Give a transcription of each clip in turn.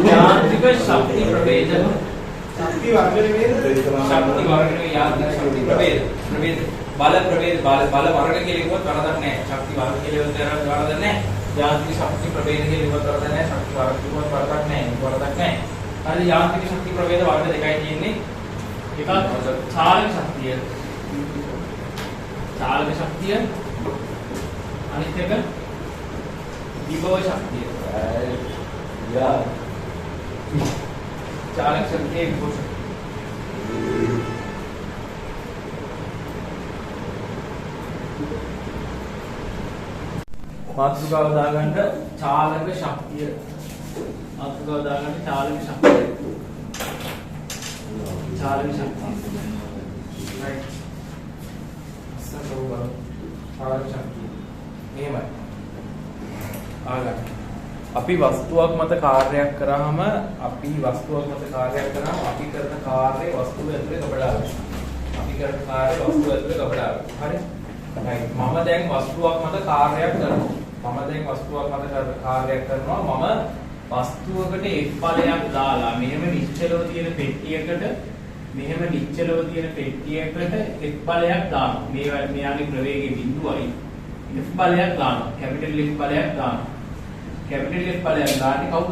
යාන්ත්‍රික ශක්ති ප්‍රභේද ශක්ති වර්ග නෙමෙයි යාන්ත්‍රික ශක්ති ප්‍රභේද බල ප්‍රභේද බල වර්ග කියලා කිව්වොත් වරදක් නැහැ. ශක්ති වර්ග කියලා කිව්වොත් වරදක් නැහැ. යාන්ත්‍රික ශක්ති ප්‍රභේද කියලා කිව්වොත් වරදක් නැහැ. ශක්ති වර්ග කිව්වොත් වරදක් නැහැ. වරදක් නැහැ. හරි යාන්ත්‍රික ශක්ති ප්‍රභේද වර්ග දෙකයි තියෙන්නේ. එකක් චාලක ශක්තිය. චාලක ශක්තිය අනිත් එක විභව ශක්තිය. යා चालक शक्ति एक हो सकती मातृकाव दागंड चालक शक्ति मातृकाव दागंड चालक शक्ति राइट सब होगा चालक शक्ति එහෙමයි ආගන්න අපි වස්තුවක් මත කාර්යයක් කරාම අපි කරන කාර්යය වස්තුව ඇතුලේ ගබඩා වෙනවා. අපි කරන කාර්යය වස්තුව ඇතුලේ ගබඩා වෙනවා. හරි? right. මම දැන් වස්තුවක් මත කාර්යයක් කරනවා. මම වස්තුවකට F ඵලයක් දාලා මෙහෙම නිශ්චලව තියෙන පෙට්ටියකට F ඵලයක් දානවා. මෙයාගේ ප්‍රවේගයේ බිඳුවයි F ඵලයක් දානවා. කැපිටල් F ඵලයක් දානවා. कैपिटल F ඵලයක් දාන්නේ කවුද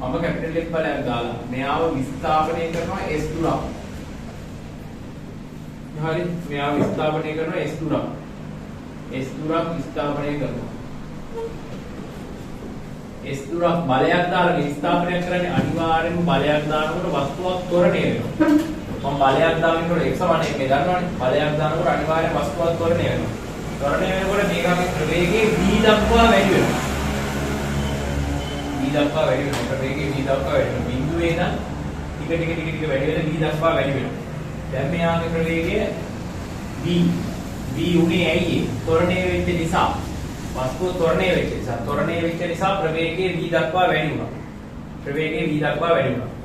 මම कैपिटल F ඵලයක් දාලා මෙයාව විස්ථාපනය කරනවා S දුරක්. හරි මෙයාව විස්ථාපනය කරනවා S දුරක් විස්ථාපනය කරනවා. S දුරක් බලයක් දාලා විස්ථාපනය කරන්නේ අනිවාර්යයෙන්ම බලයක් දානකොට වස්තුවක් ත්වරණය වෙනවා. මම බලයක් දානකොට x සමාන 1 දන්නවනේ. බලයක් දානකොට අනිවාර්යයෙන් වස්තුවක් ත්වරණය වෙනවා. ත්වරණය වෙනකොට මේකගේ ප්‍රවේගයේ v දක්වා වැඩි වෙනවා. දක්වා වැඩි වෙනවා. ප්‍රවේගයේ v දක්වා වැඩි වෙනවා. බිඳුවේ නම් ටික වැඩි වෙන v දක්වා වැඩි වෙනවා. දැන් මෙයාගේ ප්‍රවේගය v උනේ ඇයි? ත්වරණය වෙච්ච නිසා. වස්තුව ත්වරණය වෙච්ච නිසා ප්‍රවේගයේ v දක්වා වැඩි වුණා.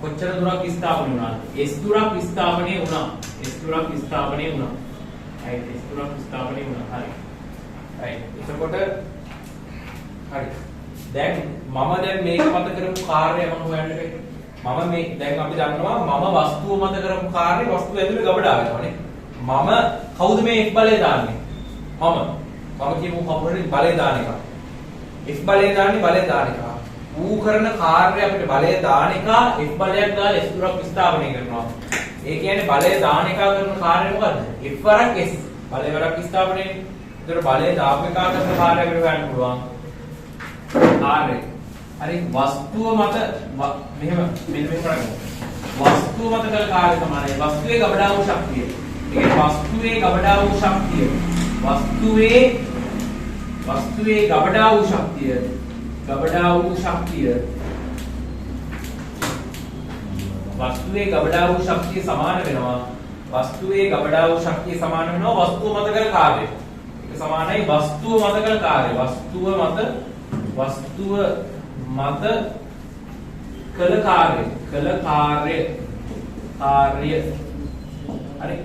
කොච්චර දුරක් විස්ථාපනය වුණාද? s දුරක් විස්ථාපනය වුණා. right. s දුරක් විස්ථාපනය වුණා. හරි. right. එතකොට හරි. දැන් මම මේක මත කරපු කාර්යය මම හොයන්න බෑ. දැන් අපි දන්නවා මම වස්තුව මත කරපු කාර්යය වස්තුව ඇතුලේ ගබඩා වෙනවානේ. මම කවුද මේ F බලය දාන්නේ? මම කියමු කවුරුරි බලය දාන එක. F බලය දාන එක. ඌ කරන කාර්යය අපිට බලය දාන එක F බලයක් දාලා S දුරක් විස්ථාපනය කරනවා. ඒ කියන්නේ බලය දාන එක කරන කාර්යය මොකද්ද? F වරක් S බලය වරක් විස්ථාපනය. ඒතර බලය දාපු එක කරන කාර්යය අපිට හොයන්න පුළුවන්. කාර්යය. හරි වස්තුව මත මෙන්න කරන්නේ. වස්තුව මත කළ කාර්යය තමයි වස්තුවේ ගබඩා වූ ශක්තිය. ඒ කියන්නේ වස්තුවේ ගබඩා වූ ශක්තිය. වස්තුවේ ගබඩා වූ ශක්තිය සමාන වෙනවා. වස්තුව මත කළ කාර්යය. ඒක සමානයි වස්තුව මත කළ කාර්යය. වස්තුව මත කළ කාර්යය. හරි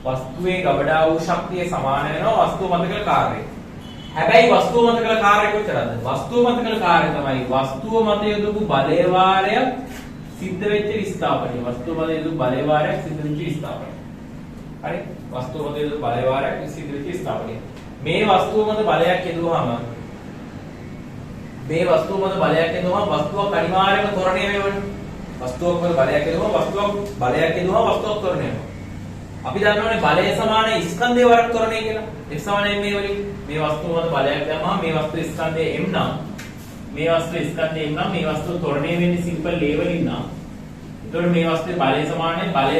වස්තුවේ ගබඩා වූ ශක්තිය සමාන වෙනවා වස්තුව මත කළ කාර්යය. හැබැයි වස්තුව මත කළ කාර්යය කොච්චරද? වස්තුව මත කළ කාර්යය තමයි වස්තුව මත යොදපු බලය වාරයක් සිද්ධ වෙච්ච විස්ථාපනය. හරි වස්තුව මත යොදපු බලය වාරයක් සිද්ධ වෙච්ච විස්ථාපනය. මේ වස්තුව මත බලයක් යොදුවාම වස්තුවක් අනිවාර්යයෙන්ම ත්වරණය වෙනවනේ. වස්තුවක් මත බලයක් යොදුවාම වස්තුවක් ත්වරණය වෙනවා. අපි දන්නවනේ බලය සමාන ස්කන්ධේ වරක් ත්වරණය කියලා. F සමාන m වලින් මේ වස්තුව මත බලයක් දැම්මම මේ වස්තු ස්කන්ධේ m නම් මේ වස්තුව ත්වරණය වෙන්නේ සිම්පල් a වලින් නම් එතකොට මේ වස්තුවේ බලය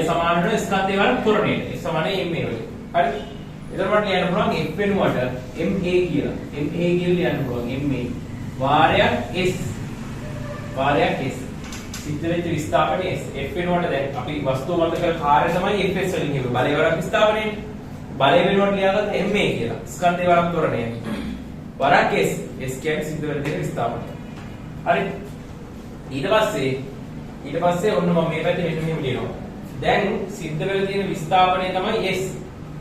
සමාන වෙන ස්කන්ධේ වරක් ත්වරණයට. F සමාන m වලින්. හරි. එතකොට මට ලියන්න පුළුවන් F වෙනුවට ma කියලා. ලියන්න පුළුවන් ma වාරයක් s සිද්ධ වෙච්ච විස්ථාපනයේ F වෙනුවට දැන් අපි වස්තුව මත කළ කාර්යය තමයි Fs වලින් කියුවේ. බලය වරක් විස්ථාපනයේ බලය වෙනුවට ලියාගත්ත ma කියලා. ස්කන්ධේ වරක් ත්වරණය. වරක් s කියන්නේ සිද්ධ වෙන දේ විස්ථාපනය. හරි. ඊට පස්සේ ඊට පස්සේ ඔන්න මම මේ පැත්තේ මෙන්න මෙහෙම ලියනවා. දැන් සිද්ධ වෙලා තියෙන විස්ථාපනය තමයි S.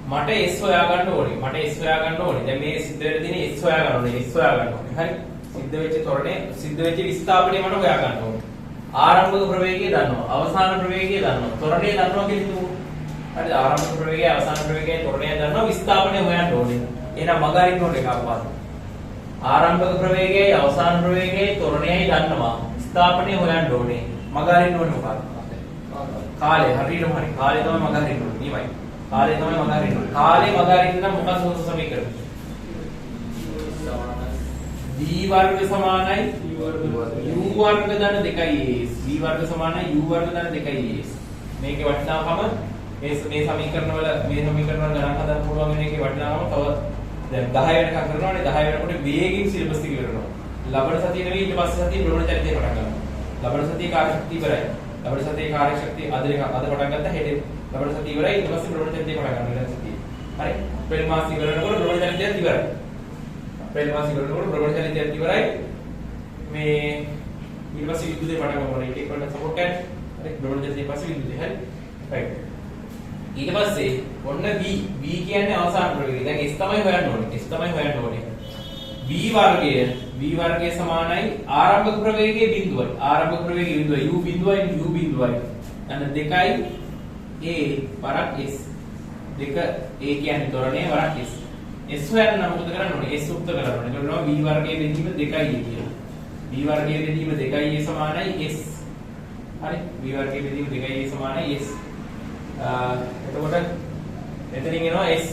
මට S හොයා ගන්න ඕනේ. දැන් මේ සිද්ධ වෙලා තියෙන S හොයා ගන්න ඕනේ. හරි. සිද්ධ වෙච්ච ත්වරණය, සිද්ධ වෙච්ච විස්ථාපනය මට හොයා ගන්න ඕනේ. ආරම්භක ප්‍රවේගය දන්නවා. අවසාන ප්‍රවේගය දන්නවා. ත්වරණය දන්නවා කියලා හිතමු. හරිද? ආරම්භක ප්‍රවේගය, අවසාන ප්‍රවේගය, ත්වරණය දන්නවා. විස්ථාපනය හොයන්න ඕනේ. එහෙනම් මග අරින්න ඕනේ එකපාරට. ආරම්භක ප්‍රවේගයයි, අවසාන ප්‍රවේගයයි, ත්වරණයයි දන්නවා. විස්ථාපනය හොයන්න ඕනේ. මග අරින්න ඕනේ මොකක්ද? කාලය. හරියටම හරි. කාලය තමයි මග අරින්න ඕනේ. නියමයි. කාලය තමයි මග අරින්න ඕනේ. කාලය මග අරින්න නම් මොකක්ද සූත්‍ර සමීකරණය? v වර්ග සමානයි u වර්ග ධන 2as. v වර්ග සමානයි u වර්ග ධන 2as. මේකේ වටිනාකම මේ සමීකරණ වල ගණන් හදන්න පුළුවන් වෙන එකේ වටිනාකම තව දැන් 10 වෙනකම් කරනවානේ. 10 වෙනකොට වේගින් සිලබස් එක ඉවර කරනවා. ලබන සතිය නෙවෙයි ඊට පස්සේ සතිය ප්‍රවණ චරිතය පටන් ගන්නවා. ලබන සතියේ කාර්යශක්තිය ඉවරයි. ලබන සතියේ කාර්යශක්තිය අද පටන් ගත්තා. හෙට ලබන සතිය ඉවරයි. ඊට පස්සේ ප්‍රවණ චරිතය පටන් ගන්නවා ඊළඟ සතියේ. හරි. අප්‍රේල් මාසෙ ඉවරනකොට ප්‍රවණ චරිතයත් ඉවරයි. අප්‍රේල් මාසෙ ඉවරනකොට ප්‍රවණ චරිතයත් ඉවරයි. මේ ඊට පස්සේ විදුලිය පටන් ගන්නවා. ඒක එක්කම සපෝට් කරන්නේ. හරි. ප්‍රවණ චරිතය පස්සේ විදුලිය. හරි. රයිට්. ඊට පස්සේ ඔන්න v කියන්නේ අවසාන ප්‍රවේගය. දැන් s තමයි හොයන්න ඕනේ. v වර්ගය සමානයි ආරම්භක ප්‍රවේගයේ බිඳුවයි. ආරම්භක ප්‍රවේගයේ බිඳුවයි u බිඳුවයි අන්න 2a වරක් s. 2a කියන්නේ ත්වරණය වරක් s. s හොයන්න නම් මොකද කරන්න ඕනේ? s උක්ත කරන්න ඕනේ. ඒකට v වර්ගයේ බෙදීම 2a කියලා. v වර්ගයේ බෙදීම 2a සමානයි s. හරි. v වර්ගයේ බෙදීම 2a සමානයි s. එතකොට එතනින් එනවා s.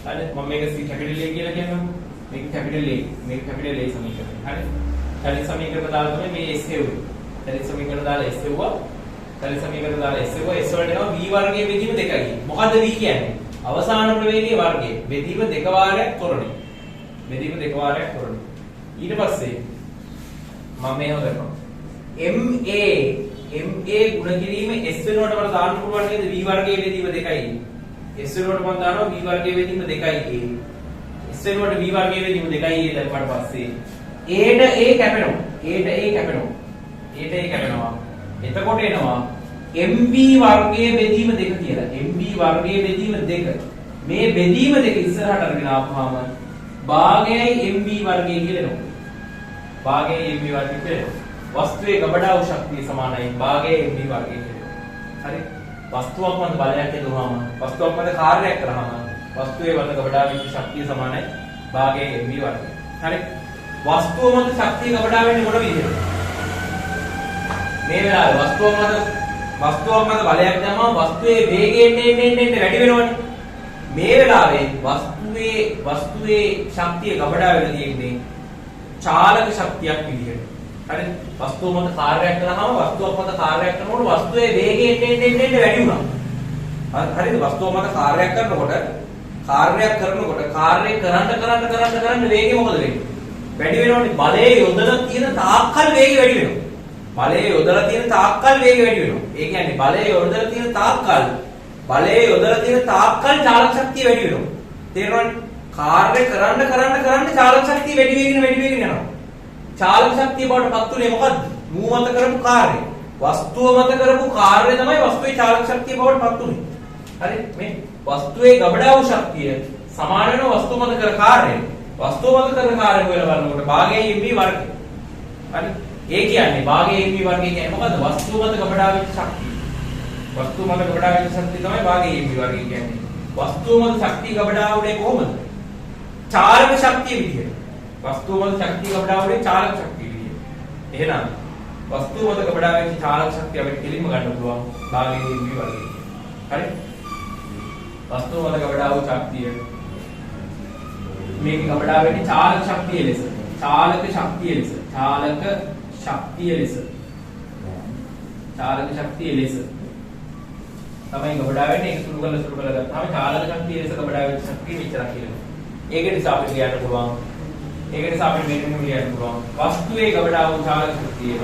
හරි. මම මේක කැපිටල් A කියලා කියනවා. මේක කැපිටල් A. මේක කැපිටල් A සමීකරණය. හරි. කලින් සමීකරණ දාලා තමයි මේ s හෙව්වේ. කලින් සමීකරණ දාලා s හෙව්වා. s වලට එනවා v වර්ගයේ බෙදීම 2යි. මොකද්ද v කියන්නේ? අවසාන ප්‍රවේගයේ වර්ගය. බෙදීම 2 වාරයක් තොරණේ. ඊට පස්සේ මම මේව කරනවා. MA ගුණ කිරීම s වෙනුවට මට දාන්න පුළුවන් නේද? v වර්ගයේ බෙදීම 2යි. s වෙනුවට මම දානවා v වර්ගයේ බෙදීම 2යි. s වෙනුවට v වර්ගයේ බෙදීම 2යි දැම්මට පස්සේ a කැපෙනවා. එතකොට එනවා MB වර්ගයේ බෙදීම 2 කියලා. MB වර්ගයේ බෙදීම 2. මේ බෙදීම 2 ඉස්සරහට අරගෙන ආපුවාම භාගයයි MB වර්ගය කියලා එනවා. භාගයයි MB වර්ගය කියලා. වස්තුවේ ගබඩාවු ශක්තිය සමානයි භාගයයි MB වර්ගය කියලා. හරි. වස්තුවක් මත බලයක් යදුවාම වස්තුවක් මත කාර්යයක් කරාම වස්තුවේ මත ගබඩාවු ශක්තිය සමානයි භාගයයි MB වර්ගය. හරි. වස්තුව මත ශක්තිය ගබඩා වෙන්නේ මොන විදිහටද? මේ වෙලාවේ වස්තුව මත බලයක් දැම්මම වස්තුවේ වේගය එන්න වැඩි වෙනවනේ. මේ වෙලාවේ වස්තුවේ ශක්තිය ගබඩා වෙලා තියෙන්නේ චාලක ශක්තියක් විදිහට. හරි. වස්තුව මත කාර්යයක් කරාම වස්තුවක් මත කාර්යයක් කරනකොට වස්තුවේ වේගය එන්න වැඩි වුණා. හරිද? වස්තුව මත කාර්යයක් කරනකොට කාර්ය කරන්න වේගය මොකද වෙන්නේ? වැඩි වෙනවනේ. බලයේ යොදලා තියෙන තාක්කල් වේගය වැඩි වෙනවා. ඒ කියන්නේ බලයේ යොදලා තියෙන තාක්කල් චාලක ශක්තිය වැඩි වෙනවා. තේරෙනවද? කාර්ය කරන්න චාලක ශක්තිය වැඩි වෙගෙන යනවා. චාලක ශක්තිය බවට පත් උනේ මොකද්ද? මූ මත කරපු කාර්යය. වස්තුව මත කරපු කාර්යය තමයි වස්තුවේ චාලක ශක්තිය බවට පත් උනේ. හරි? මේ වස්තුවේ ගබඩාවු ශක්තිය සමාන වෙන වස්තුව මත කර කාර්යය. වස්තුව මත කරන කාර්යය හොයලා බලනකොට භාගයයි MB වර්ගය. හරි? ඒ කියන්නේ භාගයේ MB වර්ගය කියන්නේ මොකද්ද? වස්තුව මත ගබඩා වෙච්ච ශක්තිය. තමයි භාගයේ MB වර්ගය කියන්නේ. වස්තුව මත ශක්තිය ගබඩා වුනේ කොහොමද? චාලක ශක්තිය විදියට. වස්තුව මත ශක්තිය ගබඩා වුනේ චාලක ශක්තිය විදියට. එහෙනම් වස්තුව මත ගබඩා වෙච්ච චාලක ශක්තිය අපිට කෙලින්ම ගන්න පුළුවන් භාගයේ MB වර්ගය. හරි? වස්තුව මත ගබඩා වූ ශක්තිය මේක ගබඩා වෙන්නේ චාලක ශක්තිය ලෙස. තමයි ගබඩා වෙන්නේ. ඒක සුළු කරලා ගත්තාම චාලක ශක්තිය ලෙස ගබඩා වෙච්ච ශක්තිය මෙච්චරක් කියලා. ඒක නිසා අපිට කියන්න පුළුවන්. වස්තුවේ ගබඩා වූ චාලක ශක්තිය.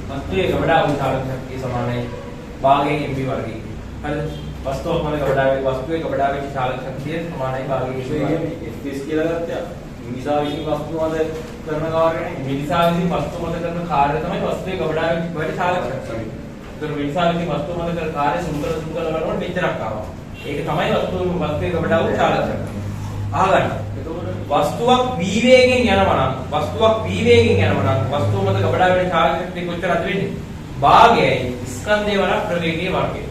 වස්තුවේ ගබඩා වූ චාලක ශක්තිය සමානයි භාගයේ MB වර්ගය. හරිද? වස්තුවක් මත ගබඩාවේ වස්තුවේ ගබඩාවේ චාලක ශක්තිය සමානයි භාගයේ විශ්වය. Fs කියලා ගත්තා. මිනිසා විසින් වස්තුව මත කරන කාර්යනේ. මිනිසා විසින් වස්තුව මත කරන කාර්යය තමයි වස්තුවේ ගබඩාවේ වැඩි චාලක ශක්තිය. ඒතර මිනිසා විසින් වස්තුව මත කරන කාර්යය සුන්දර බලනකොට මෙච්චරක් ආවා. ඒක තමයි වස්තුවේ ගබඩාව චාලක ශක්තිය. අහගන්න. වස්තුවක් v වේගෙන් යනවා නම් වස්තුවක් v වේගෙන් යනවා නම් වස්තුව මත ගබඩාවේ චාලක ශක්තිය කොච්චරද වෙන්නේ? භාගයයි ස්කන්ධය වල ප්‍රවේගයේ වර්ගය.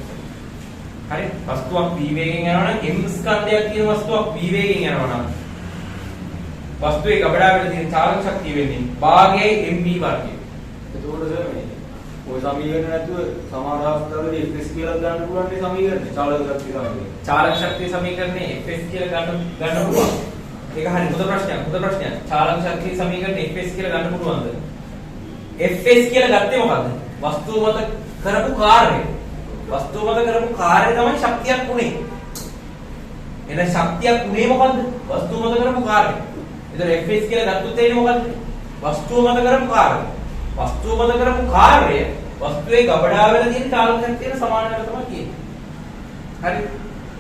හරි? වස්තුවක් v වේගෙන් යනවා නම් m ස්කන්ධයක් කියන වස්තුවක් v වේගෙන් යනවා නම් වස්තුවේ ගබඩාවේ තියෙන චාලක ශක්තිය වෙන්නේ භාගයයි mv වර්ගය. එතකොට සර් මේ ඔය සමීකරණ නැතුව සමහර අවස්ථාවලදී Fs කියලා ගන්න පුළුවන් මේ සමීකරණේ චාලක ශක්තිය සමීකරණය. චාලක ශක්තිය සමීකරණේ Fs කියලා ගන්න පුළුවන්. ඒක හරි හොඳ ප්‍රශ්නයක්. චාලක ශක්තිය සමීකරණේ Fs කියලා ගන්න පුළුවන්ද? Fs කියලා ගත්තේ මොකද්ද? වස්තුව මත කරපු කාර්යය. වස්තුව මත කරපු කාර්යය තමයි ශක්තියක් උනේ. එහෙනම් ශක්තියක් උනේ මොකද්ද? වස්තුව මත කරපු කාර්යය. ඒතර Fs කියලා ගත්තොත් එන්නේ මොකද්ද? වස්තුව මත කරපු කාර්යය. වස්තුව මත කරපු කාර්යය වස්තුවේ ගබඩාවල තියෙන චාලක ශක්තියට සමාන වෙනවා තමයි කියන්නේ. හරි?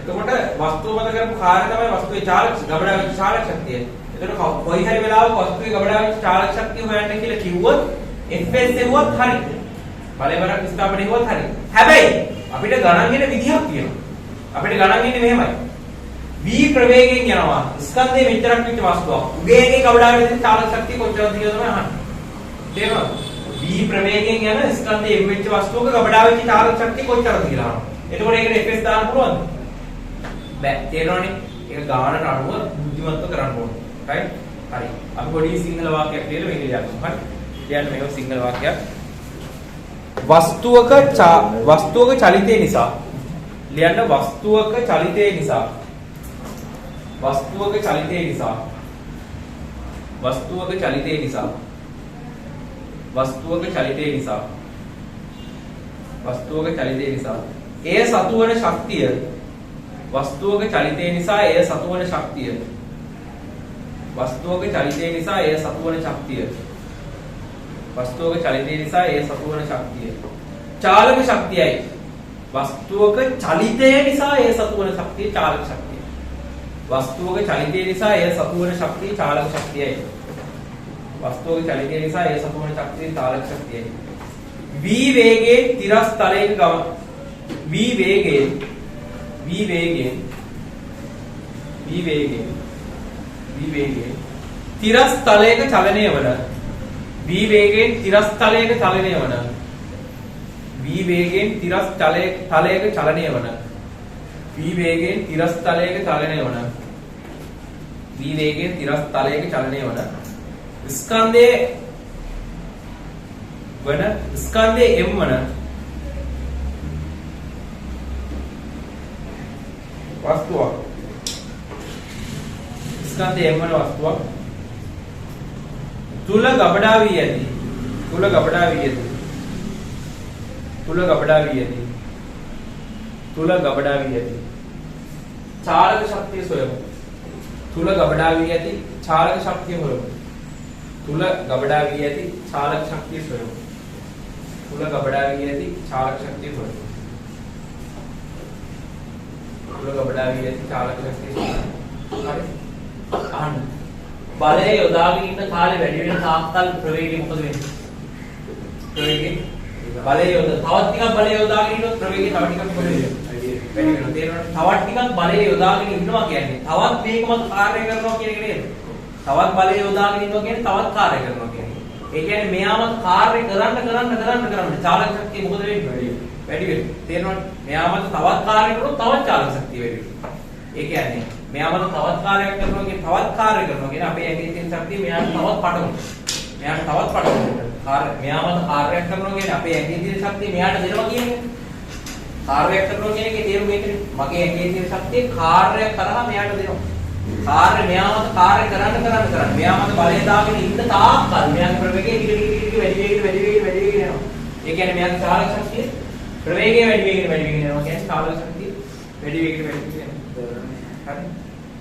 එතකොට වස්තුව මත කරපු කාර්යය තමයි වස්තුවේ ගබඩාවේ චාලක ශක්තිය. එතකොට කොයි හරි වෙලාවක වස්තුවේ ගබඩාවේ චාලක ශක්තිය හොයන්න කියලා කිව්වොත් Fs එවුවත් හරි. බලවරක් ස්ථාපනය වුවත් හරි. හැබැයි අපිට ගණන් එන විදිහක් තියෙනවා. අපිට ගණන් එන්නේ මෙහෙමයි. v ප්‍රවේගයෙන් යනවා. ස්කන්ධයේ මෙච්චරක් විතර වස්තුවක්. උගේගේ ගබඩාවේ තියෙන චාලක ශක්තිය කොච්චරද කියලා තමයි අහන්නේ. තේරෙනවද? v ප්‍රවේගයෙන් යන ස්කන්ධයේ m වෙච්ච වස්තුවක ගබඩාවේ තියෙන චාලක ශක්තිය කොච්චරද කියලා අහනවා. එතකොට ඒකට Fs දාන්න පුළුවන්ද? බෑ. තේරෙනවනේ? ඒක ගානට අනුව බුද්ධිමත්ව කරන්න ඕනේ. right? හරි. අපි පොඩි සිංහල වාක්‍යයක් කියලා මේක ලියන්න. හරි. ලියන්න මේක සිංහල වාක්‍යයක්. වස්තුවක චලිතය නිසා ලියන්න වස්තුවක චලිතය නිසා වස්තුවක චලිතය නිසා වස්තුවක චලිතය නිසා වස්තුවක චලිතය නිසා වස්තුවක චලිතය නිසා එය සතු වන ශක්තිය වස්තුවක චලිතය නිසා එය සතු වන ශක්තිය වස්තුවක චලිතය නිසා එය සතු වන ශක්තිය වස්තුවක චලිතය නිසා ඒ සතු වන ශක්තිය චාලක ශක්තියයි වස්තුවක චලිතය නිසා ඒ සතු වන ශක්තිය චාලක ශක්තිය වස්තුවක චලිතය නිසා ඒ සතු වන ශක්තිය චාලක ශක්තියයි වස්තුවක චලිතය නිසා ඒ සතු වන ශක්තිය චාලක ශක්තියයි v වේගයේ තිරස් තලයක ගම v වේගයේ තිරස් තලයක චලනය වන v වේගයෙන් තිරස් තලයක චලනය වන v වේගයෙන් තිරස් තලයක චලනය වන v වේගයෙන් තිරස් තලයක චලනය වන v වේගයෙන් තිරස් තලයක චලනය වන ස්කන්ධයේ m වන වස්තුවක් ස්කන්ධයේ m වන වස්තුවක් තුල ගබඩා වී ඇති චාලක ශක්තිය සොයමු තුල ගබඩා වී ඇති චාලක ශක්තිය හොයමු තුල ගබඩා වී ඇති චාලක ශක්තිය සොයමු තුල ගබඩා වී ඇති චාලක ශක්තිය හොයමු තුල ගබඩා වී ඇති චාලක ශක්තිය සොයමු හරි අහන්න බලය යොදාගෙන ඉන්න කාලේ වැඩි වෙන තාක්කල් ප්‍රවේගය මොකද වෙන්නේ? ප්‍රවේගය බලය තවත් ටිකක් බලය යොදාගෙන ඉන්නොත් ප්‍රවේගය තව ටිකක් මොකද වෙන්නේ? වැඩි වෙනවා. තේරෙනවද? තවත් ටිකක් බලය යොදාගෙන ඉන්නවා කියන්නේ තවත් මේක මත කාර්ය කරනවා කියන එක නේද? තවත් බලය යොදාගෙන ඉන්නවා කියන්නේ තවත් කාර්ය කරනවා කියන එක. ඒ කියන්නේ මෙයාමත් කාර්ය කරන්න චාලක ශක්තිය මොකද වෙන්නේ? වැඩි වෙනවා. තේරෙනවද? මෙයාමත් තවත් කාර්ය කරොත් තවත් චාලක ශක්තිය වැඩි වෙනවා. ඒ කියන්නේ මෙයාමද තවත් කාර්යයක් කරනවා කියන තවත් කාර්ය කරනවා කියන අපේ ඇඟේ තියෙන ශක්තිය මෙයාට තවත් පටවනවා. මෙයාමද කාර්යයක් කරනවා කියන අපේ ඇඟේ තියෙන ශක්තිය මෙයාට දෙනවා කියන්නේ. කාර්යයක් කරනවා කියන එකේ තේරුම මේකනේ. මගේ ඇඟේ තියෙන ශක්තිය කාර්යයක් කරා මෙයාට දෙනවා. මෙයාමද කාර්ය කරන්න මෙයාමද බලය දාගෙන ඉන්න තාක්කල් මෙයාගේ ප්‍රවේගය ටික වැඩි වෙගෙන යනවා. ඒ කියන්නේ මෙයාගේ චාලක ශක්තිය ප්‍රවේගය වැඩි වෙගෙන යනවා කියන්නේ චාලක ශක්තිය වැඩි වෙගෙන යනවා. හරි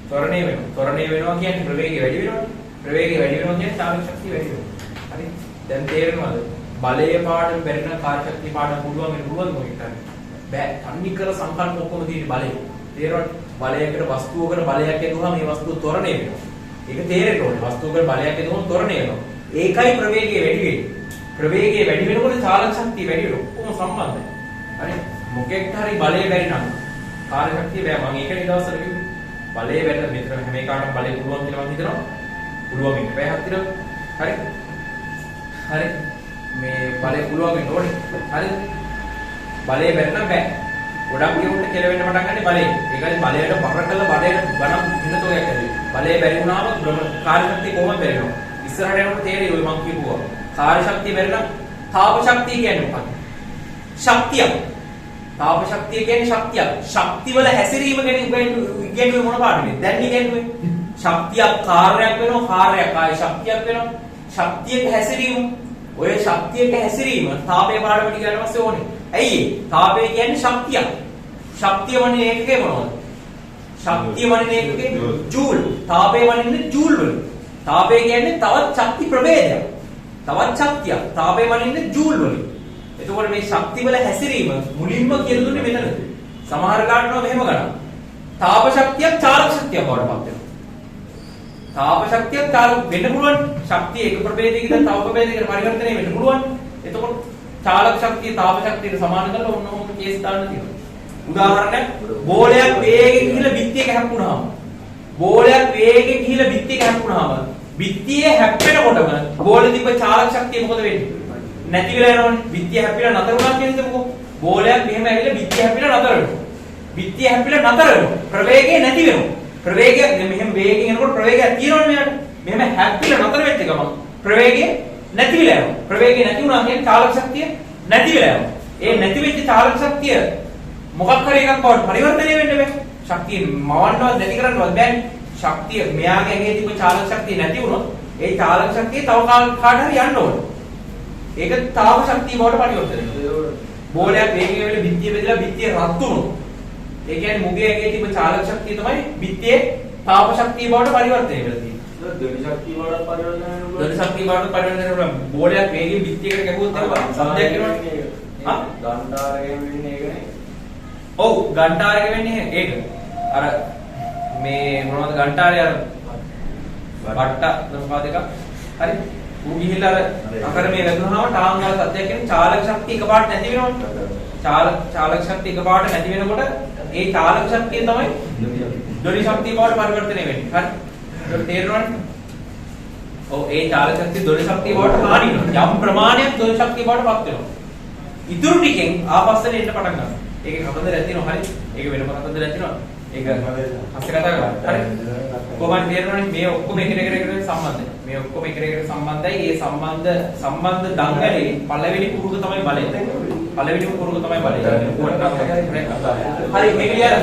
ත්වරණය වෙනවා කියන්නේ ප්‍රවේගය වැඩි වෙනවා කියන්නේ චාලක ශක්තිය වැඩි වෙනවා හරි දැන් තේරෙනවද බලයේ පාඩම බැරි නම් කාර්ය ශක්තිය පාඩම පුළුවන් මොකක්ද බෑ. තන්නේ කර සංකල්ප ඔක්කොම තියෙන බලය. තේරෙනවද? බලයකට වස්තුවකට බලයක් එදුවහම මේ වස්තුව ත්වරණය වෙනවා. ඒක තේරෙන්න ඕනේ. වස්තුවකට බලයක් එදුවහම ත්වරණය වෙනවා. ඒකයි ප්‍රවේගය වැඩි වෙන්නේ. ප්‍රවේගය වැඩි වෙනකොට චාලක ශක්තිය වැඩි වෙනවා. ඔක්කොම සම්බන්ධයි. හරි? මොකෙක්ට හරි බලය බැරි නම් කාර්ය ශක්තිය බෑ. මම ඒකනේ දවස්වල කිව්වේ. බලය වැඩ මෙතන හැම එකකටම බලය පුළුවන් කියලා මම හිතනවා. පුළුවන් වෙන්න බෑ හත්තිර. හරි? හරි? මේ බලය පුළුවන් වෙන්න ඕනේ. හරිද? බලය බැරි නම් බෑ. ගොඩක් කෙනෙකුට කෙලවෙන්න පටන් ගන්නේ බලයෙන්. ඒකයි බලයට බර කළ බලයට ගණන් හිනතෝයක් ඇති. බලය බැරි වුණාම කාර්ය ශක්තිය කොහොමද බැරි වෙනවා? ඉස්සරහට යනකොට තේරෙයි ඔය මම කියපුවා. කාර්ය ශක්තිය බැරි නම් තාප ශක්තිය කියන්නේ මොකක්ද? ශක්තියක්. තාප ශක්තිය කියන්නේ ශක්තියක්. ශක්ති වල හැසිරීම ගැන ඉගෙනුවේ මොන පාඩමේද? දැන් ඉගෙනුවේ. ශක්තියක් කාර්යයක් වෙනවා, කාර්යයක් ආයි ශක්තියක් වෙනවා. ශක්තියක හැසිරීම. ඔය ශක්තියක හැසිරීම තාපයේ පාඩමට ගියාට පස්සේ ඕනේ. ඇයි ඒ? තාපය කියන්නේ ශක්තියක්. ශක්තිය වන්නේ ඒකකේ මොනවද? ශක්තිය වන්නේ ඒකකේ ජූල්. තාපය වන්නේ ජූල් වල. තාපය කියන්නේ තවත් ශක්ති ප්‍රභේදයක්. තවත් ශක්තියක්. තාපය වන්නේ ජූල් වල. එතකොට මේ ශක්ති වල හැසිරීම මුලින්ම කියලා දුන්නේ මෙතන. සමහර කාරණා මෙහෙම ගන්නවා. තාප ශක්තියක් චාලක ශක්තියක් බවට පත් වෙනවා. තාප ශක්තියක් චාලක වෙන්න පුළුවන්. ශක්තිය එක ප්‍රභේදයකින් තව ප්‍රභේදයකට පරිවර්තනය වෙන්න පුළුවන්. එතකොට චාලක ශක්තිය තාප ශක්තියට සමාන කරලා ඔන්න ඔහොම කේස් දාන්න තියෙනවා. උදාහරණයක් බෝලයක් වේගෙන් ගිහලා බිත්තියක හැප්පුණාම බෝලයක් වේගෙන් ගිහලා බිත්තියක හැප්පුණාම බිත්තිය හැප්පෙනකොටම බෝලේ තිබ්බ චාලක ශක්තිය මොකද වෙන්නේ? නැති වෙලා යනවනේ. බිත්තිය හැප්පිලා නතර වුණා කියන්නේ මොකෝ? බෝලයක් මෙහෙම ඇවිල්ලා බිත්තිය හැප්පිලා නතර වෙනවා. බිත්තිය හැප්පිලා නතර වෙනවා. ප්‍රවේගය නැති වෙනවා. ප්‍රවේගය මෙහෙම වේගෙන් එනකොට ප්‍රවේගයක් තියෙනවනේ මෙයාට. මෙහෙම හැප්පිලා නතර වෙච්ච ගමන් ප්‍රවේගය නැති වෙලා යනවා. ප්‍රවේගය නැති වුණා කියන්නේ චාලක ශක්තිය නැති වෙලා යනවා. ඒ නැති වෙච්ච චාලක ශක්තිය මොකක් හරි එකක් බවට පරිවර්තනය වෙන්න බෑ. ශක්තිය මවන්නවත් නැති කරන්නවත් බෑනේ. ශක්තිය මෙයාගේ ඇඟේ තිබ්බ චාලක ශක්තිය නැති වුණොත් ඒ චාලක ශක්තිය තව කාට හරි යන්න ඕනේ. ඒක තාප ශක්තිය බවට පරිවර්තනය වෙනවා. බෝලයක් වේගයෙන් වෙල බිත්තිය බෙදලා බිත්තිය රත් වුණොත් ඒ කියන්නේ මුගේ ඇඟේ තිබ්බ චාලක ශක්තිය තමයි බිත්තියේ තාප ශක්තිය බවට පරිවර්තනය වෙලා තියෙන්නේ. ධ්වනි ශක්තිය බවට පරිවර්තනය වෙනවා. ධ්වනි ශක්තිය බවට පරිවර්තනය වෙනවා. බෝලයක් වේගයෙන් බිත්තියකට ගැහුවොත් ඒක සද්දයක් එනවනේ. හා ගණ්ඩාරයෙන් වෙන්නේ ඒකනේ. ඔව් ගණ්ඩාරක වෙන්නේ ඒක. අර මේ මොනවද ගණ්ඩාරය අර බට්ට මොකක්ද එක? හරි. ඌ ගිහිල්ලා අර මේ වැදුනහම ටාං වල සත්‍යයක් කියන්නේ චාලක ශක්තිය එකපාරට නැති වෙනවනේ. චාලක ශක්තිය එකපාරට නැති වෙනකොට ඒ චාලක ශක්තිය තමයි ධ්වනි ශක්තිය බවට පරිවර්තනය වෙන්නේ. හරි. ඒක තේරෙනවද? ඔව් ඒ චාලක ශක්තිය ධ්වනි ශක්තිය බවට හානි වෙනවා. යම් ප්‍රමාණයක් ධ්වනි ශක්තිය බවට පත් වෙනවා. ඉතුරු ටිකෙන් ආපස්සට එන්න පටන් ගන්නවා. ඒකේ කතන්දර ඇතිනවා. හරි. ඒක වෙනම කතන්දර ඇතිනවා. ඒක හස්සේ කතා කරා. හරි. කොහොමද තේරෙනවනේ මේ ඔක්කොම එකිනෙකට සම්බන්ධයි. මේ ඔක්කොම එකිනෙකට සම්බන්ධයි. ඒ සම්බන්ධ දංගලේ පළවෙනි පුරුක තමයි බලය. පළවෙනිම පුරුක තමයි බලය. හරි මේක ලියන්න.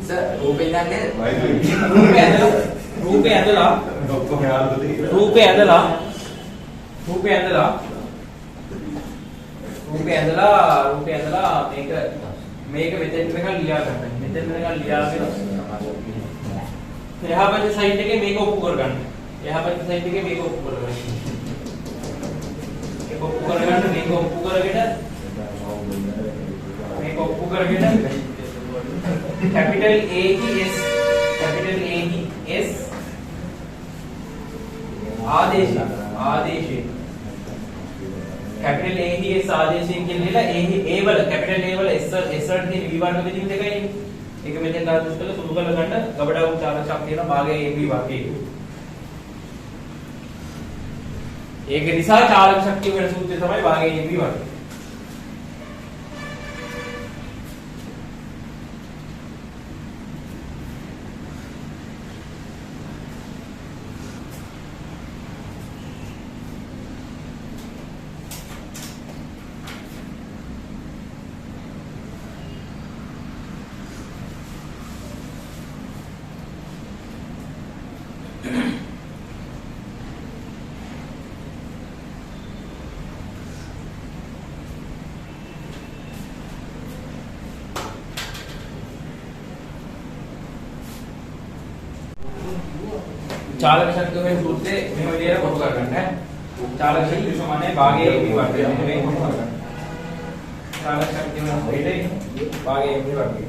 සර් රූපේ නන්නේ රූපේ ඇදලා මේක මෙතෙන් වෙනකන් ලියා ගන්න. මෙතෙන් වෙනකන් ලියාගෙන එහා පැත්තේ සයිඩ් එකේ මේක ඔප්පු කරගන්න. එහා පැත්තේ සයිඩ් එකේ මේක ඔප්පු කරගන්න. මේක ඔප්පු කරගෙන මේක ඔප්පු කරගෙන capital AES ආදේශය capital AES ආදේශයෙන් කියනilla A වල capital A වල S වලට තියෙන V වර්ග බෙදීම දෙකයි. ඒක මෙතෙන් දාලා ඉස්සෙල්ලා සුළු කරලා ගන්න ගබඩා වූ චාලක ශක්තිය තියෙන භාගයේ AB වර්ගයේ. ඒක නිසා චාලක ශක්තිය වෙන සූත්‍රය තමයි භාගයේ AB වර්ගය. चालक शक्ति में सूत्र में विधेयक को करना है चालक शक्ति समान है भागे v वर्ग में को करना चालक शक्ति में विधेयक भागे v वर्ग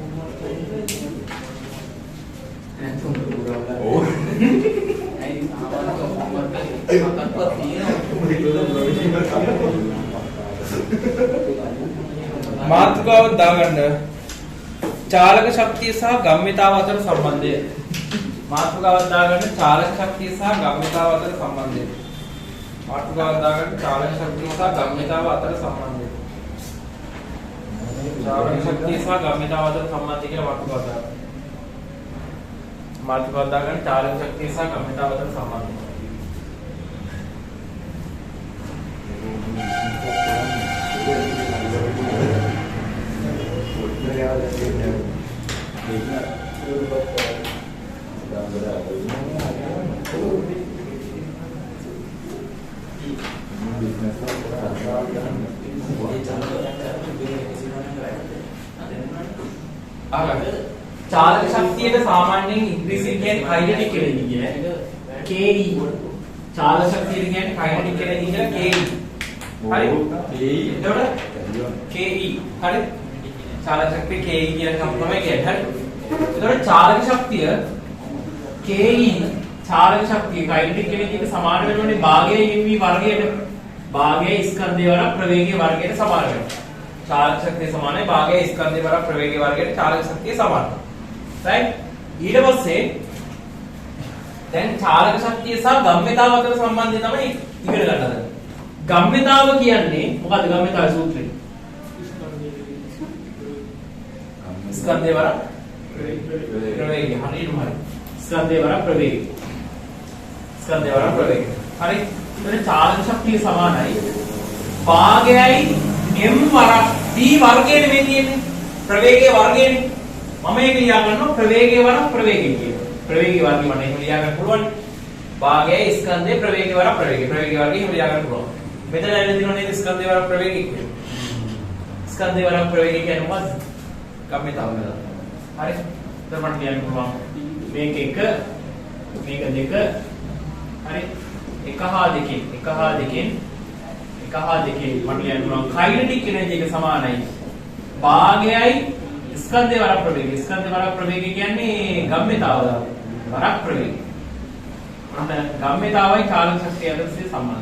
Oh. මාතෘකාව දාගන්න चालक शक्तिය සහ ගම්මිතාව අතර සම්බන්ධය මාතෘකාව දාගන්න चालक शक्तिය සහ ගම්මිතාව අතර සම්බන්ධය මාතෘකාව දාගන්න चालक शक्तिය සහ ගම්මිතාව අතර සම්බන්ධය चालक शक्तिය සහ ගම්මිතාව අතර සම්බන්ධය කියලා මාතෘකාව දාගන්න चालक शक्तिය සහ ගම්මිතාව අතර සම්බන්ධය चालक शक्तिයට සාමාන්‍යයෙන් ඉංග්‍රීසියෙන් කියන්නේ කයිනටික් කියලා කියන්නේ KE चालक शक्तिය කියන්නේ කයිනටික් කියලා කියන්නේ KE හරි එතකොට KE හරි चालक शक्तिය KE කියන කම තමයි කියන්නේ හරි එතකොට चालक शक्तिය KE चालक शक्तिය කයිනටික් කියන සමාන වෙනවනේ භාගයේ mv වර්ගයට භාගයේ ස්කන්ධය වල ප්‍රවේගයේ වර්ගයට සමාන වෙනවා चालक शक्ति समान है भागे स्कंदे बराबर प्रवेग के वर्ग चालक शक्ति समान राइट ඊට පස්සේ දැන් चालक शक्तिය සහ ගම්මිතාව අතර සම්බන්ධය තමයි ඉගෙන ගන්න හදන්නේ ගම්මිතාව කියන්නේ මොකද්ද ගම්මිතාවේ සූත්‍රය ස්කන්ධය බරා ප්‍රවේගය හරියටම හරි ස්කන්ධය බරා ප්‍රවේගය ස්කන්ධය බරා ප්‍රවේගය හරි එතන चालक शक्तिය සමානයි භාගයයි m වරක් v වර්ගයෙන් මේ තියෙන්නේ ප්‍රවේගයේ වර්ගයෙන් මම මේක ලියා ගන්නවා ප්‍රවේගයේ වරක් ප්‍රවේගයෙන් කියනවා ප්‍රවේගයේ වර්ගය මට එහෙම ලියා ගන්න පුළුවන් භාගයේ ස්කන්ධේ ප්‍රවේගයේ වරක් ප්‍රවේගය ප්‍රවේගයේ වර්ගය එහෙම ලියා ගන්න පුළුවන් මෙතන ඇවිල්ලා තියෙනවා නේද ස්කන්ධේ වරක් ප්‍රවේගය කියන්නේ ස්කන්ධේ වරක් ප්‍රවේගය කියන්නේ මොකක්ද ගම්මිතාව හරි දැන් මට ලියන්න පුළුවන් මේක 1 මේක 2 හරි 1 හා 2 මට ලියන්න පුළුවන් කයිනටික් එනර්ජි එක සමානයි භාගයයි ස්කන්ධේ වරක් ප්‍රවේගය කියන්නේ ගම්මිතාව වරක් ප්‍රවේගය අන්න ගම්මිතාවයි चालक शक्तिය අතර සම්බන්ධය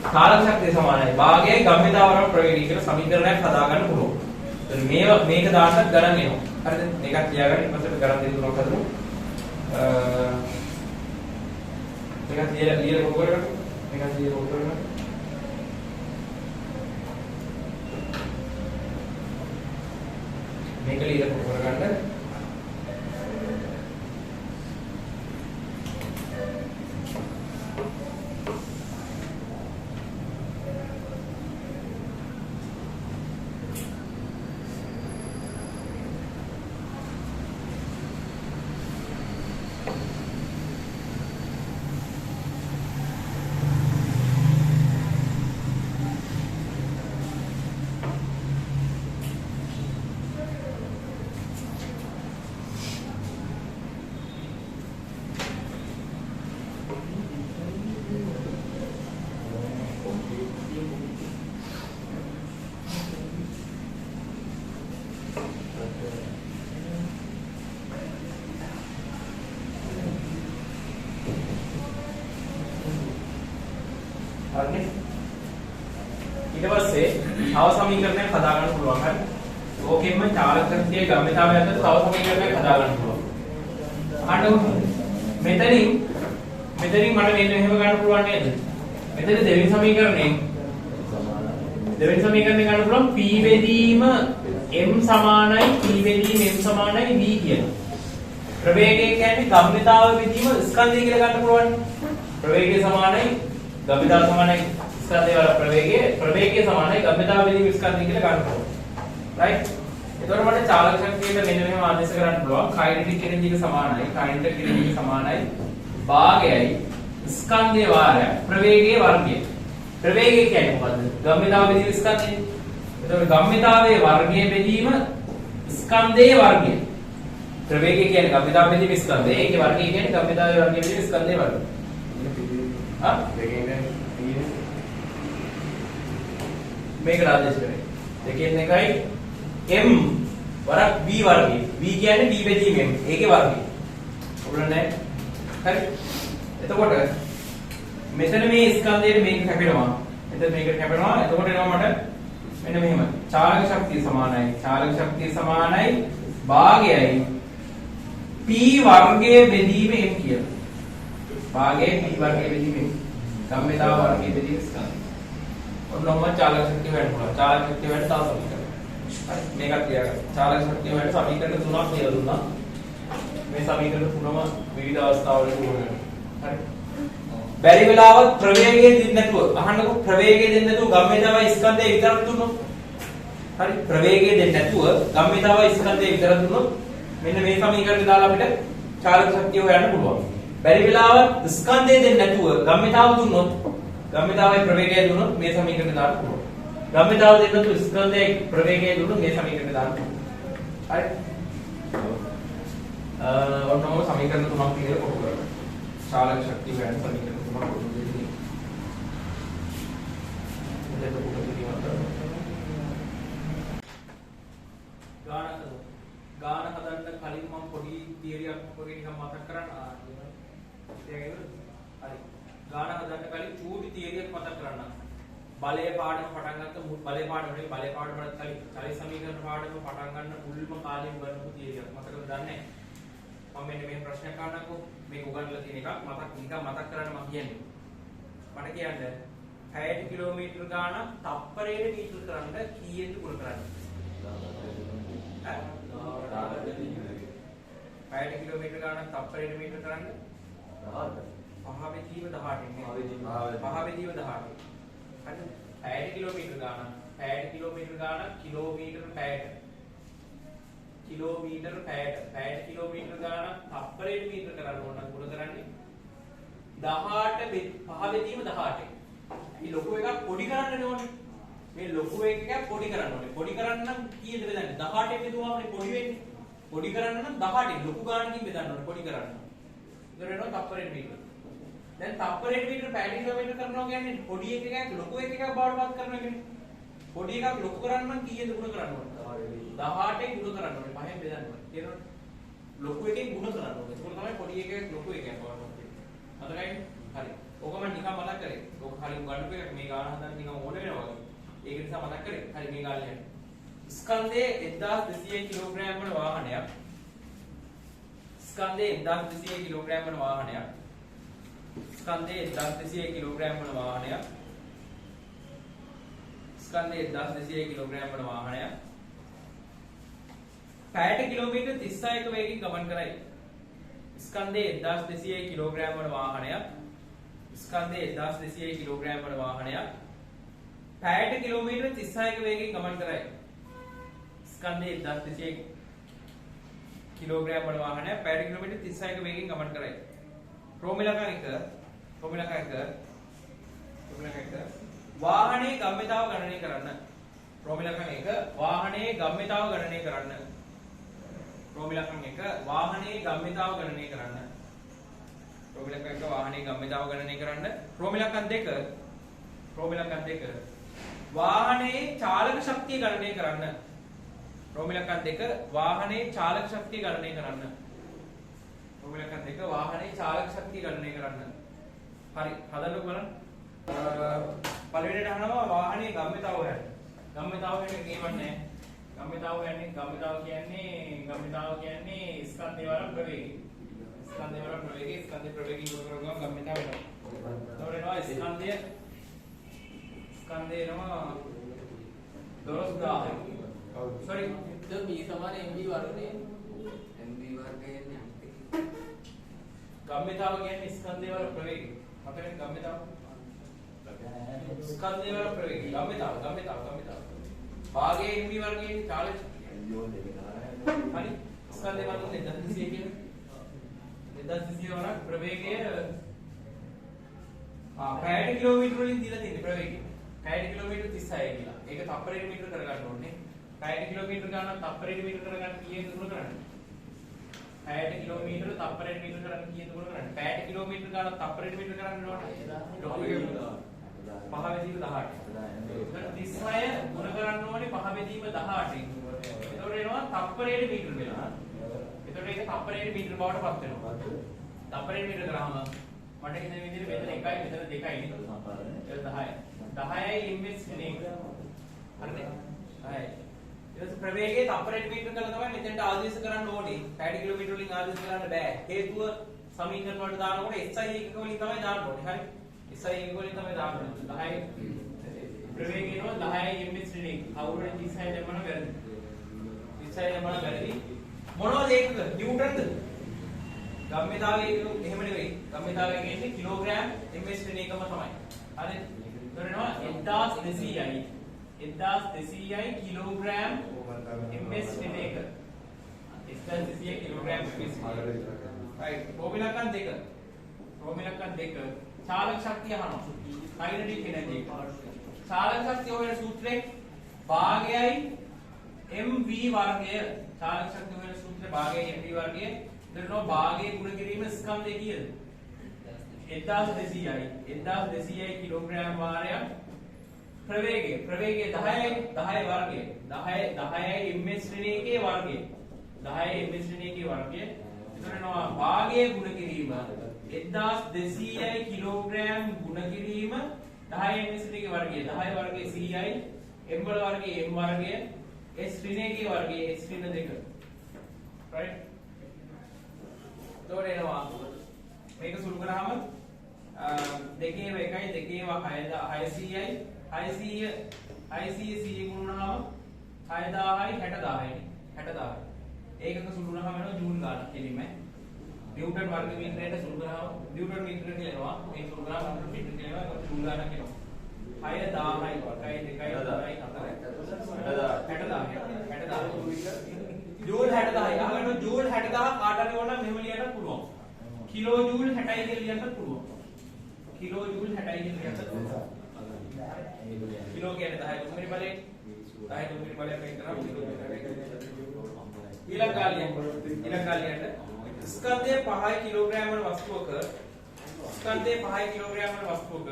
चालक शक्तिය සමානයි භාගයයි ගම්මිතාව වරක් ප්‍රවේගය කියලා සමීකරණයක් හදා ගන්න පුළුවන් මේක දාන්නත් ගණන් එනවා හරිද මේකත් ලියාගන්න ඊපස්සේ ගණන් දෙක තුනක් හදමු මේකත් ලියලා කොහොම කරගන්න මේකත් ලියලා කොහොම කරගන්න මේක ලියලා කොහොම කරගන්න හරිනේ ඊට පස්සේ තව සමීකරණයක් හදා ගන්න පුළුවන් හරි ඕකෙන්ම चालक शक्තිය ගම්මිතාවය අතර තව සමීකරණයක් හදා ගන්න පුළුවන් අන්න මෙතනින් මට මෙන්න එහෙම ගන්න පුළුවන් නේද මෙතන දෙවෙනි සමීකරණයෙන් ගන්න පුළුවන් p බෙදීම m සමානයි p බෙදීම m සමානයි v කියන ප්‍රවේගය කියන්නේ ගම්මිතාව බෙදීම ස්කන්ධය කියලා ගන්න පුළුවන් ප්‍රවේගය සමානයි गम्यता समान है स्कंधे वाला प्रवेग समान है गम्यता बेदीम स्कंधे කියලා ගන්න පුළුවන් राइट එතකොට මට चालक शक्तिයට මෙන්න මෙහෙම ආදේශ කරන්න පුළුවන් काइनेटिक एनर्जी එක සමානයි काइनेटिक एनर्जी එක සමානයි භාගයයි ස්කන්ධයේ වාරය ප්‍රවේගයේ වර්ගය ප්‍රවේගය කියන්නේ මොකද්ද ගම්‍යතාව බෙදීම ස්කන්ධය එතකොට ගම්‍යතාවයේ වර්ගය බෙදීම ස්කන්ධයේ වර්ගය ප්‍රවේගය කියන්නේ ගම්මිතාව බෙදීම ස්කන්ධය. ඒකේ වර්ගය කියන්නේ ගම්මිතාවේ වර්ගය බෙදීම ස්කන්ධයේ වර්ගය. හා? මේකට ආදේශ කරේ. දෙකෙන් එකයි m වරක් b වර්ගය. b කියන්නේ b බෙදීම m. ඒකේ වර්ගය. ඔයගොල්ලෝ නැහැ. හරි. එතකොට මෙතන මේ ස්කන්ධයේ මේක කැපෙනවා. එතන මේකට කැපෙනවා. එතකොට එනවා මට මෙන්න මෙහෙම. චාලක ශක්තිය සමානයි. චාලක ශක්තිය සමානයි භාගයයි p වර්ගයේ බෙදීම m කියලා. භාගයේ p වර්ගයේ බෙදීම m. ගම්මිතාව වර්ගයේ බෙදීම ස්කන්ධය. ඔන්නෝම චාලක ශක්තිය වෙන්න පුළුවන්. චාලක ශක්තිය වෙන්න තව සමීකරණ. හරි. මේකත් ක්‍රියා කරනවා. චාලක ශක්තිය වෙන්න සමීකරණ තුනක් කියලා දුන්නා. මේ සමීකරණ තුනම විවිධ අවස්ථාවලදී උගන්වනවා. හරි. බැරි වෙලාවත් ප්‍රවේගය දෙන්නේ නැතුව අහන්නකො ප්‍රවේගය දෙන්නේ නැතුව ගම්මිතාවයි ස්කන්ධය විතරක් දුන්නොත්. හරි. ප්‍රවේගය දෙන්නේ නැතුව ගම්මිතාවයි ස්කන්ධය විතරක් දුන්නොත් මෙන්න මේ සමීකරණය දාලා අපිට චාලක ශක්තිය හොයන්න පුළුවන්. බැරි වෙලාවත් ස්කන්ධය දෙන්නේ නැතුව ගම්මිතාව දුන්නොත් ගම්මිතාවයි ප්‍රවේගය දුන්නොත් මේ සමීකරණය දාන්න පුළුවන්. ගම්මිතාව දෙන්නේ නැතුව ස්කන්ධයයි ප්‍රවේගය දුන්නොත් මේ සමීකරණය දාන්න පුළුවන්. හරි. ඔන්නෝම සමීකරණ තුනක් විදිහට කොටු කරගන්න. චාලක ශක්තිය හොයන්න සමීකරණ තුනක් කොටු දෙන්නේ. මෙතන කොටු කිරීමක් කරනවා. ගාන හදන්න කලින් මම පොඩි තියරියක් වගේ නිකන් මතක් කරන්න හරි. ගාන හදන්න කලින් චූටි තියරියක් මතක් කරන්න. බලය පාඩම පටන් ගත්ත බලය පාඩමනේ බලය පාඩමකට කලින් චලි සමීකරණ පාඩම පටන් ගන්න මුල්ම කාලේ උගන්වපු තියරියක් මතකද දන්නේ? මම මෙන්න මේ ප්‍රශ්න කාණකෝ මේක උගන්වලා තියෙන එකක් මතක් කරන්න මම කියන්නේ. මට කියන්න 60 කිලෝමීටර ගාන තප්පරයට මීටර කරන්න කීයෙන් දුර කරන්නේ? 60 කිලෝමීටර ගාන තප්පරයට මීටර කරන්න 5 බෙදීම 18 නේ. 5 බෙදීම 18. හරි. 60 කිලෝමීටර ගාන 60 කිලෝමීටර ගාන කිලෝමීටර පැයට කිලෝමීටර පැයට 60 කිලෝමීටර ගාන තප්පරයට මීටර කරන්න ඕන නම් ගුණ කරන්නේ 18 5 බෙදීම 18. මේ ලොකු එකක් පොඩි කරන්න ඕනේ. මේ ලොකු එකක් පොඩි කරන්න ඕනේ. පොඩි කරන්න නම් කීයද බෙදන්නේ? 18 බෙදුවාමනේ පොඩි වෙන්නේ. පොඩි කරන්න නම් 18 ලොකු ගානකින් බෙදන්න ඕනේ පොඩි කරන්න. ඒතර එනවා තප්පරයට මීටර. දැන් තප්පරයට මීටර 60 කිලෝමීටර කරනවා කියන්නේ පොඩි එකක් ලොකු එකක් බවට පත් කරනවා කියන්නේ. පොඩි එකක් ලොකු කරන්න නම් කීයද ගුණ කරන්න ඕනේ? 18 ගුණ කරන්න ඕනේ. පහෙන් බෙදන්න ඕනේ. තේරෙනවද? ලොකු එකෙන් ගුණ කරන්න ඕනේ. ඒක තමයි පොඩි එකක් ලොකු එකක් බවට පත් වෙන්නේ. හරිද? හරි. ඕක මම නිකන් මතක් කරේ. ඕක කලින් උගන්වපු එකක් මේ ගාන හදන්න නිකන් ඕන වෙනවා වගේ. ඒක නිසා මතක් කරේ. හරි මේ ගාන යන්න. ස්කන්ධයේ 1200 කිලෝග්‍රෑම් වන වාහනයක්. ස්කන්ධයේ 1200 කිලෝග්‍රෑම් වන වාහනයක්. ස්කන්ධයේ 1200 කිලෝග්‍රෑම් වන වාහනයක්. ස්කන්ධයේ 1200 කිලෝග්‍රෑම් වන වාහනයක්. පැයට කිලෝමීටර් 36ක වේගයෙන් ගමන් කරයි. ස්කන්ධයේ 1200 කිලෝග්‍රෑම් වන වාහනයක්. ස්කන්ධයේ 1200 කිලෝග්‍රෑම් වන වාහනයක්. පැයට කිලෝමීටර් 36ක වේගයෙන් ගමන් කරයි. ස්කන්ධයේ 1200 කිලෝග්‍රෑම් වන වාහනයක් පැයට කිලෝමීටර් 36ක වේගයෙන් ගමන් කරයි. ප්‍රෝමිලකම් 1 වාහනේ ගම්මිතාව ගණනය කරන්න. ප්‍රෝමිලකම් 1 වාහනේ ගම්මිතාව ගණනය කරන්න. ප්‍රෝමිලකම් 1 වාහනේ ගම්මිතාව ගණනය කරන්න. ප්‍රෝමිලකම් 1 වාහනේ ගම්මිතාව ගණනය කරන්න. ප්‍රෝමිලකම් 2 වාහනේ චාලක ශක්තිය ගණනය කරන්න. ප්‍රෝමිලකම් 2 වාහනේ චාලක ශක්තිය ගණනය කරන්න. ප්‍රෝමිලකම් 2 වාහනේ චාලක ශක්තිය ගණනය කරන්න. හරි හදන්නකො බලන්න. පළවෙනිට අහනවා වාහනේ ගම්මිතාව හොයන්න. ගම්මිතාව කියන්නේ කියවන්නේ ගම්මිතාව කියන්නේ ස්කන්ධේ වරක් ප්‍රවේගය. ස්කන්ධේ වරක් ප්‍රවේගය ස්කන්ධේ ප්‍රවේගය ඉවර කරගම ගම්මිතාව වෙනවා. එතකොට එනවා ස්කන්ධේ එනවා 12000. sorry the b සමාන mv වර්ගනේ mv වර්ගයන්නේ ගම්මිතාව කියන්නේ ස්කන්ධේ වරක් ප්‍රවේගය. මතකනේ ගම්මිතාව ස්කන්ධේ වරක් ප්‍රවේගය ගම්මිතාව භාගයේ mv වර්ගයේ චාලක හරි ස්කන්ධේ වර්ග 1200 කියන්නේ 1200 වරක් ප්‍රවේගය 60 කිලෝමීටර වලින් දීලා තියෙන්නේ ප්‍රවේගය 60 කිලෝමීටර 36 කියලා. ඒක තප්පරයට මීටර කරගන්න ඕනේ. 60 කිලෝමීටර ගන්න තප්පරයට මීටර කරගන්න කීයෙන් දුර කරන්නේ? පැයට කිලෝමීටර තප්පරයට මීටර කරන්න කීයද මොකද කරන්නේ? පැයට කිලෝමීටර ගාන තප්පරයට මීටර කරන්න ඕනේ. ලොකු එක 5 බෙදීම 18. එතකොට 36 ගුණ කරන්න ඕනේ 5 බෙදීම 18න්. එතකොට එනවා තප්පරයට මීටර වෙනවා. එතකොට ඒක තප්පරයට මීටර බවට පත් වෙනවා. තප්පරයට මීටර කරාම මට හිතෙන විදිහට මෙතන 1යි මෙතන 2යි නේ. ඒක 10යි. 10යි ms නේ. හරිද? 10යි. ඊට ප්‍රවේගයේ තප්පරයට මීටර කරලා තමයි මෙතෙන්ට ආදේශ කරන්න ඕනේ. පැයට කිලෝමීටර වලින් ආදේශ කරන්න බෑ. හේතුව සමීකරණ වලට දානකොට SI එකක වලින් තමයි දාන්න ඕනේ. හරි? SI එකක වලින් තමයි දාන්න ඕනේ. 10යි ප්‍රවේගයනවා 10යි ms නේ. අවුරුදු 36 දැම්මම වැරදි. 36 දැම්මම වැරදි. මොනවද ඒකක? නිව්ටන්ද? ගම්මිතාවයේ එහෙම නෙවෙයි. ගම්මිතාවයේ කියන්නේ කිලෝග්‍රෑම් ms නේ එකම තමයි. හරිද? එතනනවා 1200යි 1200යි කිලෝග්‍රෑම් ms නේ එක. 1200 කිලෝග්‍රෑම් ms. right. ප්‍රෝමිලකන් දෙක. ප්‍රෝමිලකන් දෙක. චාලක ශක්තිය අහනවා. කයිනටික් එනර්ජි. චාලක ශක්තිය හොයන සූත්‍රේ භාගයයි mv වර්ගය. චාලක ශක්තිය හොයන සූත්‍රේ භාගයයි mv වර්ගය. එතනෝ භාගයේ ගුණ කිරීම ස්කන්ධය කීයද? 1200යි 1200යි කිලෝග්‍රෑම් වාරයක් ප්‍රවේගය 10යි 10 වර්ගය 10යි ms ශ්‍රේණියේ වර්ගය 10යි ms ශ්‍රේණියේ වර්ගය එතනනවා භාගයේ ගුණ කිරීම 1200යි කිලෝග්‍රෑම් ගුණ කිරීම 10යි ms ශ්‍රේණියේ වර්ගය 10 වර්ගයේ 100යි m වල වර්ගයේ m වර්ගය s ශ්‍රේණියේ වර්ගයේ s ශ්‍රේණ දෙක right එතකොට එනවා මේක සුළු කරාම දෙකේම 1යි දෙකේම 600යි 600 100 ගුණනහම 6000යි 60000යි 60000යි ඒකක සුළු කරාම වෙනවා ජූල් ගාන කෙලින්ම නිව්ටන් වර්ග මීටරයට සුළු කරාම නිව්ටන් මීටර කියලා එනවා මේ සුළු කරාම නිව්ටන් මීටර කියලා එනවා ජූල් ගාන කියනවා 6000යි 1යි 2යි 3යි 60000 ජූල් 60000යි අහගන්න ජූල් 60000 කාට හරි ඕන නම් මෙහෙම ලියන්න පුළුවන් කිලෝ ජූල් 60යි කියලා ලියන්න පුළුවන් කිලෝ ජූල් 60යි කියලා ලියන්න පුළුවන් කිලෝ කියන්නේ 10 තුන්වෙනි බලයෙන් 10 තුන්වෙනි බලයෙන් මේක කරා කිලෝ ඊළඟ කාලියට ස්කන්ධය 5 කිලෝග්‍රෑම් වන වස්තුවක ස්කන්ධය 5 කිලෝග්‍රෑම් වන වස්තුවක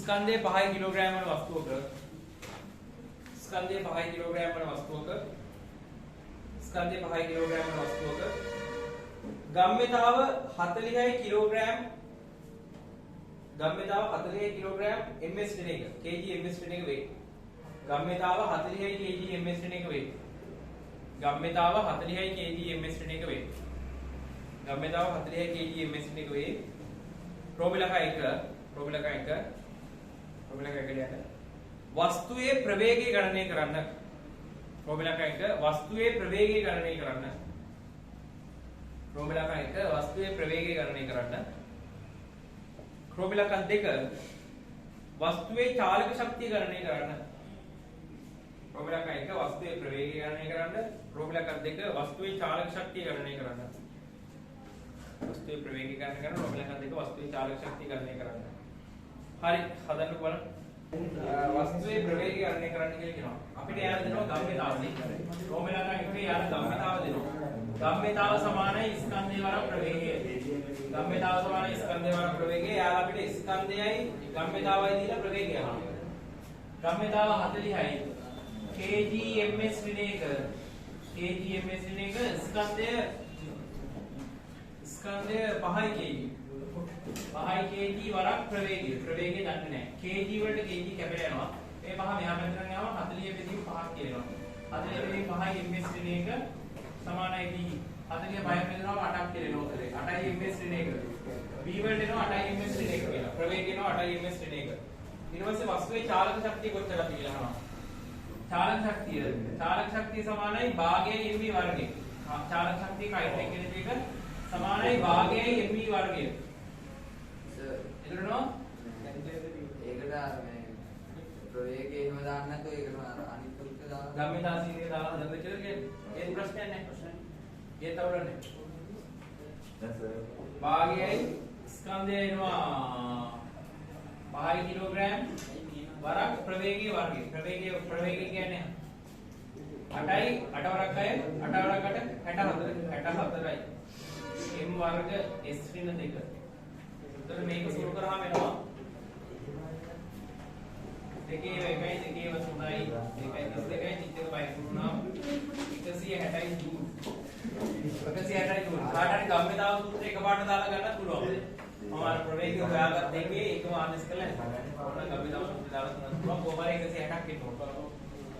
ස්කන්ධය 5 කිලෝග්‍රෑම් වන වස්තුවක ස්කන්ධය 5 කිලෝග්‍රෑම් වන වස්තුවක ස්කන්ධය 5 කිලෝග්‍රෑම් වන වස්තුවක ගම්මිතාව 40යි කිලෝග්‍රෑම් ගම්මිතාව 40යි කිලෝග්‍රෑම් ms ශ්‍රේණි එක kg ms ශ්‍රේණි එක වේ ගම්මිතාව 40යි kg ms ශ්‍රේණි එක වේ ගම්මිතාව 40යි kg ms ශ්‍රේණි එක වේ ගම්මිතාව 40යි kg ms ශ්‍රේණි එක වේ ප්‍රෝමිලක 1 ලියන්න වස්තුවේ ප්‍රවේගය ගණනය කරන්න ප්‍රෝමිලක 1 වස්තුවේ ප්‍රවේගය ගණනය කරන්න ප්‍රෝමිලක 1 වස්තුවේ ප්‍රවේගය ගණනය කරන්න ප්‍රෝමිලක 2 වස්තුවේ චාලක ශක්තිය ගණනය කරන්න ප්‍රෝමිලක 1 වස්තුවේ ප්‍රවේගය ගණනය කරන්න ප්‍රෝමිලක 2 වස්තුවේ චාලක ශක්තිය ගණනය කරන්න වස්තුවේ ප්‍රවේගය ගණනය කරන්න ප්‍රෝමිලක 2 වස්තුවේ චාලක ශක්තිය ගණනය කරන්න හරි හදන්න බලන්න වස්තුවේ ප්‍රවේගය ගණනය කරන්න කියලා කියනවා අපිට යාර දෙනවා ගම්මිතාවදී ප්‍රෝමිලක 1 යාර ගම්මිතාව දෙනවා ගම්මිතාව සමානයි ස්කන්ධය වර ප්‍රවේගය ගම්මිතාව සමානයි ස්කන්ධය වර ප්‍රවේගය යාලා අපිට ස්කන්ධයයි ගම්මිතාවයි දීලා ප්‍රවේගය අහනවා ගම්මිතාව 40යි kg ms ශ්‍රේණි එක kg ms ශ්‍රේණි එක ස්කන්ධය 5යි kg වරක් ප්‍රවේගය දන්නේ නැහැ kg වලට kg කැපලා යනවා මේ පහ මෙහා පැත්තට යනවා 40 බෙදීම 5ක් කියනවා 40 බෙදීම 5යි ms ශ්‍රේණි එක සමානයි b 40 5ක් බෙදනවා 8ක් කියනවා 8යි ms ශ්‍රේණි එක b වලට එනවා 8යි ms ශ්‍රේණි එක කියලා ප්‍රවේගය එනවා 8යි ms ශ්‍රේණි එක ඊට පස්සේ වස්තුවේ චාලක ශක්තිය කොච්චරද කියලා අහනවා චාලක ශක්තිය සමානයි භාගයයි mv වර්ගය චාලක ශක්තිය කයිනෙටික් එනර්ජි එක සමානයි භාගයයි mv වර්ගය එතනෝ ඒකට මේ ප්‍රවේගය එහෙම දාන්න නැත්නම් ඒකට අනිත් උත්තර දාන්න ගම්මිතා සීනිය දාලා හදන්න කියලා කියන්නේ ඒ ප්‍රශ්නයක් නැහැ ඒ තවරන්නේ භාගයයි ස්කන්ධය එනවා 5 කිලෝග්‍රෑම් වරක් ප්‍රවේගයේ වර්ගය ප්‍රවේගය කියන්නේ 8යි 8 වරක් 6 8 වරක් 8 64යි m වර්ග s ඍණ 2. එතකොට මේක සුළු කරාම එනවා දෙකේ 1යි දෙකේ 3යි 1යි 32යි චිත්තක බයි වුණා 160යි ජූල් 160යි ජූල්. කාටරි ගම්මෙතාව සූත්‍රය එකපාරට දාලා ගන්නත් පුළුවන්. මම අර ප්‍රවේගය හොයාගත්ත එකේ එකම ආදේශ කළා. ඕන ගම්මෙතාව සූත්‍රය දාලා තුනක් පුළුවන්. කොහොම හරි 160ක් එන්න ඕන.